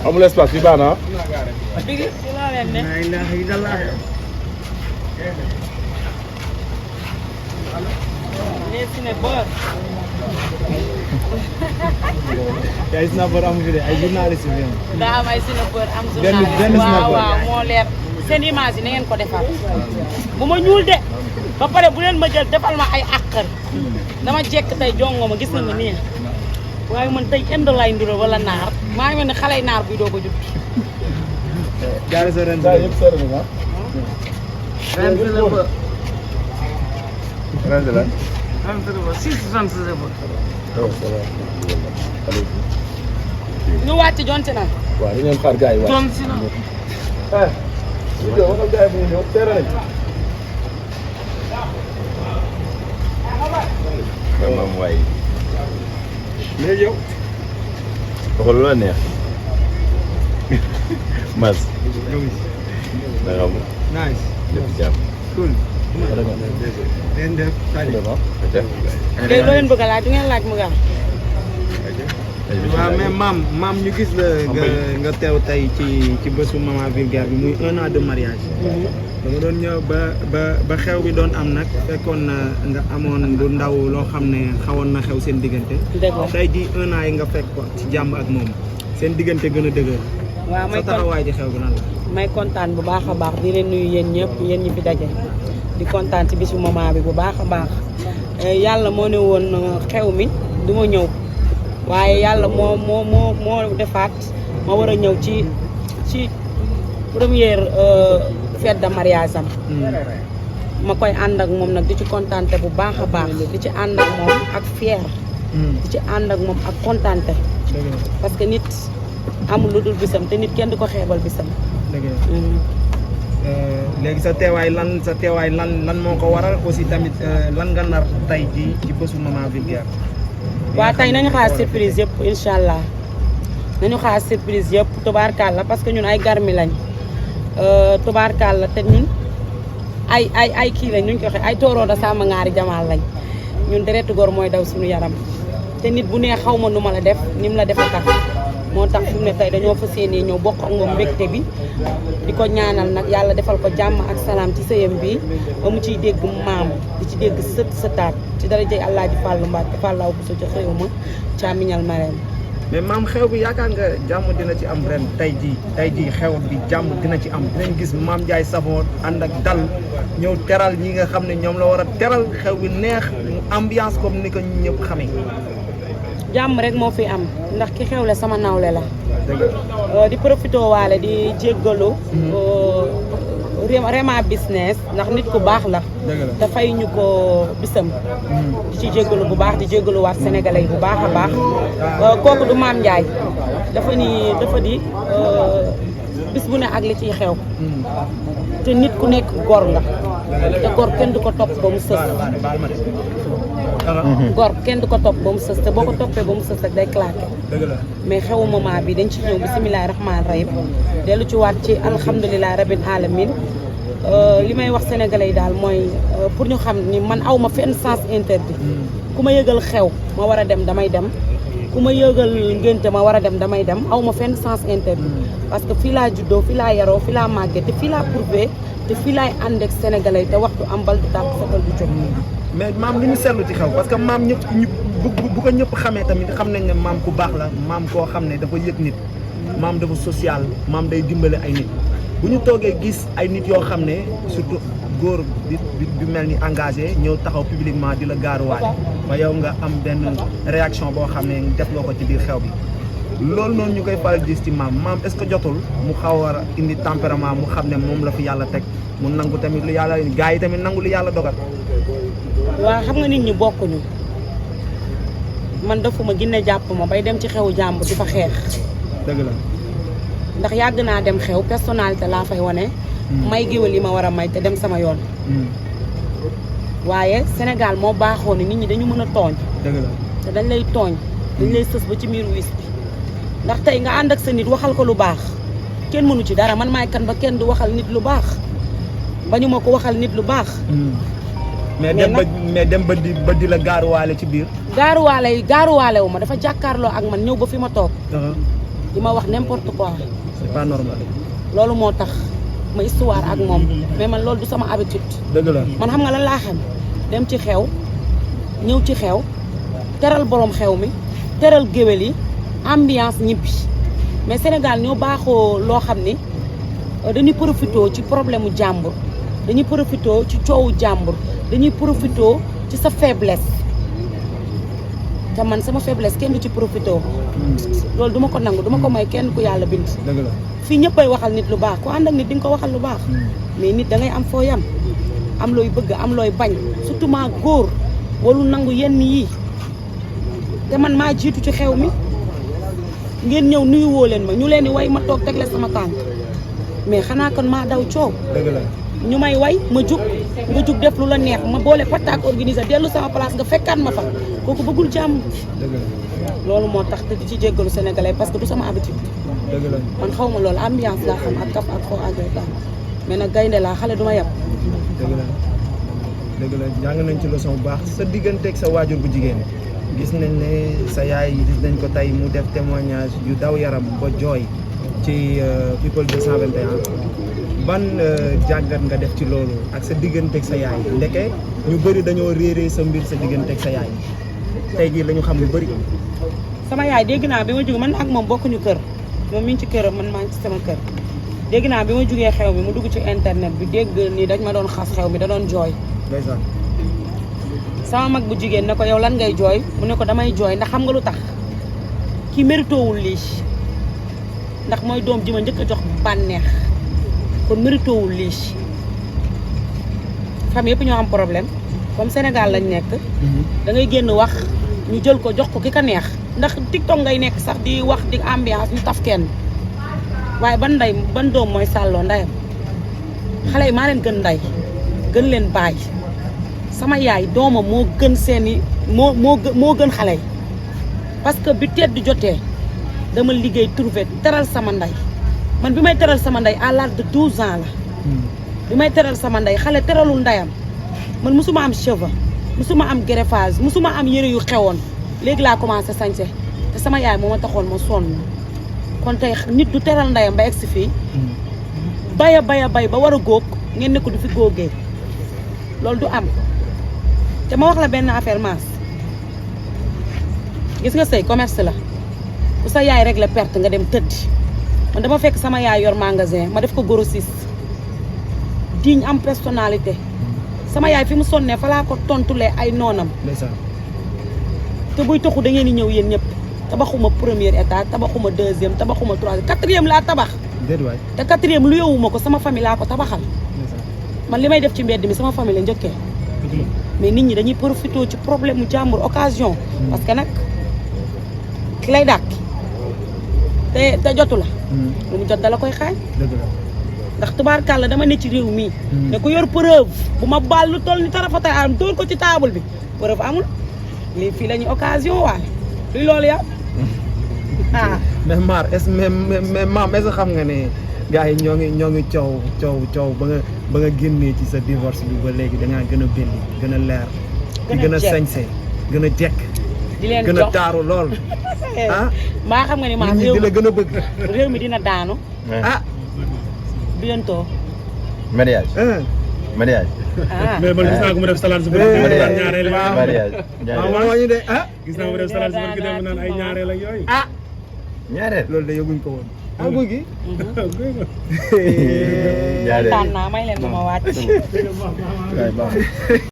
amul espace bi baax na ah. Bigi ci laa leen ne. la ilaha illallah. Les ciné bër. ay snapper am fi de ay journaliste fi am. daa am ay ciné bër am benn journaliste. waaw snapper. waaw moo leer. seen image yi na ngeen ko defar. bu ma ñuul de. ba pare bu leen ma jël defal ma ay àqar. dama jekk tey jongo ma gis nga ma nii. waaye man tey indo lay nduro wala naar. maa ngi mel ne xale naar buy doog a jut. jaare sa ren gars yëpp sori na ah. ren si la bër. ren de la. ren si la bër 666 la bër. waaw ça va. ñu wàcc jonti na. waaw dañu leen xaar gars yi waaw. jonti na. ah. yow waxal gars yi bu ñu ñëw teere nañ. maam waay. léegi yow. waxal lu la neex. Mas. na nga am. nice. lépp jàmm. cool. leen def tali. léegi loo leen bëgg a laaj du ngeen laaj mu gaaw. waaw mais maam ñu gis la nga teew tey ci bésu maman Vulgaire bi muy 1 an de mariage. dama doon ñëw ba xew bi doon am nag fekkoon na nga amoon lu ndaw loo xam ne xawoon na xew seen diggante. dëgg la tey ji 1 an yi nga fekk ko ci jàmm ak moom seen diggante gën a dëgër. waaw sa taxawaay ci xew bi nan la. may kontaan bu baax a baax di leen nuyu yéen ñëpp yéen ñi fi daje di kontaan ci bisu maman bi bu baax a baax yàlla moo ne woon xew mi du ma ñëw waaye yàlla moo defaat ma war a ñëw ci première fête de mariage am. ma koy ànd ak moom nag di ci kontaante bu baax a baax di ci ànd ak moom ak fier di ci ànd ak moom ak kontaante parce que nit amul lu dul bisam te nit kenn du ko xeebal bisam. léegi sa teewaay lan moo ko waral aussi tamit lan nga nar tey ji ci bésu maman Vulgaire. waaw tey nañu xaar surprise yëpp incha allah nañu xaar surprise yëpp tubaarkàlla parce que ñun ay garmi lañ tubaarkàlla te ñun ay kii lañ ñu ko waxee ay tooroo da sama ngaari jamaal lañ ñun deretu góor mooy daw suñu yaram te nit bu nee xaw ma nu ma la def ni mu la def a tax moo tax fi mu ne tey dañoo fas yéenee ñëw bokk ak moom mbégte bi di ko ñaanal nag yàlla defal ko jàmm ak salaam ci sëyam bi ba mu ciy dégg maam di ci dégg sëtaat ci dara jëy Alaaji Fàllu Mbàkke Fàllaaw bu so ci xëyu ma caamiñal mareem mais maam xew bi yaakaar nga jàmm dina ci am ren tey jii xew bi jàmm dina ci am dinañ gis maam Ndiaye Savon ànd ak dal ñëw teral ñi nga xam ne ñoom la war a teral xew bi neex mu ambiance comme ni ko ñëpp xamee. jàmm rek moo fi am ndax ki xewle sama nawle la di profité waale di jéggalu Rema business ndax nit ku baax la dafay ñu ko bisam di ci jéggalu bu baax di jéggalu waat sénégalais yi bu baax a baax kooku du Maam Ndiaye dafa di bis bu ne ak li ciy xew te nit ku nekk gor nga te gor kenn du ko topp ba mu sës gor kenn du ko topp ba mu sës te boo ko toppee ba mu sës rek day claqué mais xewu moment bi dañ ci ñëw bisimilahi rahmaani rahim dellu ci waat ci alhamdulilahi rabbil alamin li may wax sénégalais yi daal mooy pour ñu xam ni man aw ma fenn sens interdit ku ma yëgal xew ma war a dem damay dem ku ma yëgal ngénte ma war a dem damay dem aw ma fenn sens interdit parce que fii laa juddoo fii laa yaroo fii laa màggee te fii laa prouvé te fii laay ànd ak sénégalais yi te waxtu am bal du tàkk fetal du jóg mais maam li ñu seetlu ci xew parce que maam ñëpp bu ko ñëpp xamee tamit xam nañ ne maam ku baax la maam koo xam ne dafa yëg nit maam dafa social maam day dimbale ay nit bu ñu toogee gis ay nit yoo xam ne surtout góor bi mel ni engagé ñëw taxaw publiquement di la gaaruwaale ba yow nga am benn réaction boo xam ne def loo ko ci biir xew bi loolu noonu ñu koy faral gis ci maam est-ce que jotul mu xaw a indi tempérament mu xam ne moom la fi yàlla teg mu nangu tamit lu yàlla gars yi tamit nangu lu yàlla dogal. waaw xam nga nit ñi bokkuñu man defuma ginne jàpp ma bay dem ci xewu jàmbur di fa xeex. dëgg la. ndax yàgg naa dem xew personnalité laa fay wane. may géwél yi ma war a may te dem sama yoon. waaye Sénégal moo baaxoo ni nit ñi dañu mën a tooñ. dëgg la te dañ lay tooñ. dañ lay sës ba ci miir wis bi ndax tey nga ànd ak sa nit waxal ko lu baax kenn mënu ci dara man maay kan ba kenn du waxal nit lu baax bañu ma ko waxal nit lu baax. mais dem ba di la gaaruwaale ci biir. gaaruwaale wu ma dafa jàkkaarloo ak man ñëw ba fi ma toog. di ma wax n'importe quoi. c'est pas normal. loolu moo tax ma histoire ak moom mais man loolu du sama habitude. dëgg la man xam nga lan laa xam dem ci xew ñëw ci xew teral borom xew mi teral géwél yi ambiance ñibbi mais Sénégal ñoo baaxoo loo xam ni dañuy profité ci problème mu jàmbur dañuy profité ci coowu jàmbur dañuy profité ci sa faiblesse te man sama faiblesse kenn du ci profité loolu duma ko nangu duma ko may kenn ku yàlla bind. dëgg la fii ñëppay waxal nit lu baax ku ànd ak nit di nga ko waxal lu baax mais nit da ngay am foo yam am looy bëgg am looy bañ surtout maa góor walu nangu yenn yii te man maa jiitu ci xew mi ngeen ñëw nuyu woo leen ma ñu leen di way ma toog tegle sama tànk mais xanaa kon maa daw coow dëgg la ñu may way ma jug nga jug def lu la neex ma boole pattaak organisé dellu sama place nga fekkaat ma fa kooku bëggul jàmm. dëgg la loolu moo tax te di ci jéggalu sénégalais parce que du sama habitude. dëgg la man xaw ma loolu ambiance laa xam ak kaf ak xoo ak reetaan mais nag gaynde laa xale du ma yab. dëgg la dëgg la jàng nañ ci leçon bu baax sa digganteeg sa waajur bu jigéen gis nañ ne sa yaay gis nañ ko tey mu def témoignage yu daw yaram ba jooy ci People 221 ban jàngat nga def ci loolu ak sa digganteeg sa yaay ndeke ñu bëri dañoo réeree sa mbir sa digganteeg sa yaay tey jii la ñu xam lu bëri. sama yaay dégg naa bi ma jóg man ak moom bokkuñu kër moom mi ngi ci këram man maa ngi ci sama kër dégg naa bi ma jógee xew mi mu dugg ci internet bi dégg ni dañ ma doon xas xew mi da doon jooy. ndeysaan. sama mag bu jigéen ne ko yow lan ngay jooy mu ne ko damay jooy ndax xam nga lu tax kii méritoowul lii ndax mooy doom ji ma njëkk a jox bànneex kon méritoowul lii famille yëpp ñoo am problème comme Sénégal lañ nekk da ngay génn wax ñu jël ko jox ko ki ka neex ndax TikTok ngay nekk sax di wax di ambiance ñu taf kenn waaye ban ndey ban doom mooy sàlloo ndeyam xale yi maa leen gën ndey gën leen bàyyi sama yaay doomam moo gën seeni moo gën xale yi parce que bi tedd jotee dama liggéey trouvé teral sama ndey man bi may teral sama ndey à l'âge de 12 ans la bi may teral sama ndey xale teralul ndeyam man musuma am cheveux musuma am greffage musuma am yëre yu xewoon léegi laa commencé sañse te sama yaay moo ma taxoon ma sonn kon tey nit du teral ndeyam ba egsi fii bay ba war a góog ngeen ne ko du fi góogee loolu du am te ma wax la benn affaire maas gis nga sëy commerce la ku sa yaay rek la perte nga dem tëddi man dama fekk sama yaay yor magasin ma def ko grossiste digne am personnalité sama yaay fi mu sonnee fa laa ko tontulee ay noonam te buy taxu da ngeen di ñëw yéen ñëpp tabaxuma premier étage tabaxuma deuxième tabaxuma troisième quatrième laa tabax te quatrième lu yowuma ko sama famille laa ko tabaxal man li may def ci mbedd mi sama famille la njëkkee mais nit ñi dañuy profité ci problème mu jàmbur occasion parce que nag ki lay dàq te jotu la lu mu jot dala koy xaaj ndax tubaarkàlla dama ne ci réew mii ne ku yor preuve bu ma baal lu toll ni tarafata am dóor ko ci table bi preuve amul lii fii la ñu occasion waale luy loolu yow mais Mar est-ce mais maam est-ce que xam nga ne gars yi ñoo ngi coow ba nga génnee ci sa divorce bi ba léegi da ngaa gën a belli gën a leer di gën a sañse gën a jekk di leen gën a taaru lool maa xam nga ni maa di la gën a bëgg réew mi dina daanu bientôt mariage mariage mais man gis naa ko mu def salade su ñaareel mariage waaw ñu de gis naa mu def salade su dem naan ay ñaareel ak yooyu ñaareel loolu de yëguñ ko woon guy gi ñaareel tànn naa may leen ma wàcc